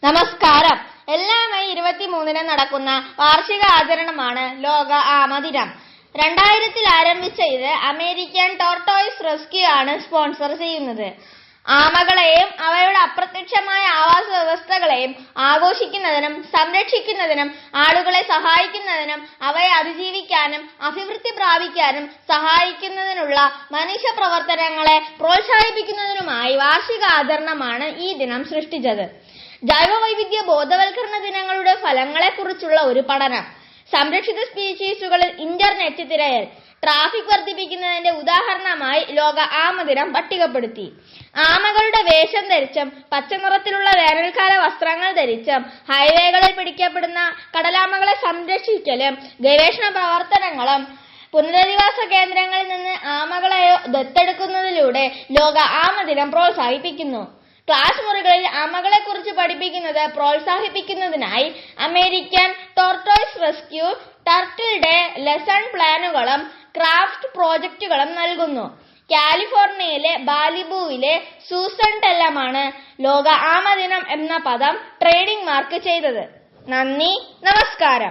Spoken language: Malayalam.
നമസ്കാരം. എല്ലാ മെയ് 23-ന് നടക്കുന്ന വാർഷിക ആചരണമാണ് ലോക ആമ ദിനം. 2000-ൽ ആരംഭിച്ച ഇത് അമേരിക്കൻ ടോർട്ടോയ്സ് റെസ്ക്യൂ ആണ് സ്പോൺസർ ചെയ്യുന്നത്. ആമകളെയും അവയുടെ അപ്രത്യക്ഷമായ ആവാസ വ്യവസ്ഥകളെയും ആഘോഷിക്കുന്നതിനും സംരക്ഷിക്കുന്നതിനും ആളുകളെ സഹായിക്കുന്നതിനും അവയെ അതിജീവിക്കാനും അഭിവൃദ്ധി പ്രാപിക്കാനും സഹായിക്കുന്നതിനുള്ള മനുഷ്യ പ്രവർത്തനങ്ങളെ പ്രോത്സാഹിപ്പിക്കുന്നതിനുമായി വാർഷിക ആചരണമാണ് ഈ ദിനം സൃഷ്ടിച്ചത്. ജൈവവൈവിധ്യ ബോധവൽക്കരണ ദിനങ്ങളുടെ ഫലങ്ങളെക്കുറിച്ചുള്ള ഒരു പഠനം, സംരക്ഷിത സ്പീഷീസുകളിൽ ഇന്റർനെറ്റ് തിരയൽ, ട്രാഫിക് വർദ്ധിപ്പിക്കുന്നതിന്റെ ഉദാഹരണമായി ലോക ആമ ദിനം പട്ടികപ്പെടുത്തി. ആമകളുടെ വേഷം ധരിച്ചും പച്ചനിറത്തിലുള്ള വേനൽക്കാല വസ്ത്രങ്ങൾ ധരിച്ചും ഹൈവേകളിൽ പിടിക്കപ്പെടുന്ന കടലാമകളെ സംരക്ഷിക്കലും ഗവേഷണ പ്രവർത്തനങ്ങളും പുനരധിവാസ കേന്ദ്രങ്ങളിൽ നിന്ന് ആമകളെയോ ദത്തെടുക്കുന്നതിലൂടെ ലോക ആമ ദിനം പ്രോത്സാഹിപ്പിക്കുന്നു. ക്ലാസ് മുറികളിൽ ആമകളെക്കുറിച്ച് പഠിപ്പിക്കുന്നത് പ്രോത്സാഹിപ്പിക്കുന്നതിനായി American Tortoise Rescue Turtle Day lesson പ്ലാനുകളും ക്രാഫ്റ്റ് പ്രോജക്റ്റുകളും നൽകുന്നു. കാലിഫോർണിയയിലെ ബാലിബുവിലെ സൂസൻ ടെല്ലമാണ് ലോക ആമ ദിനം എന്ന പദം ട്രേഡിംഗ് മാർക്ക് ചെയ്തത്. നന്ദി, നമസ്കാരം.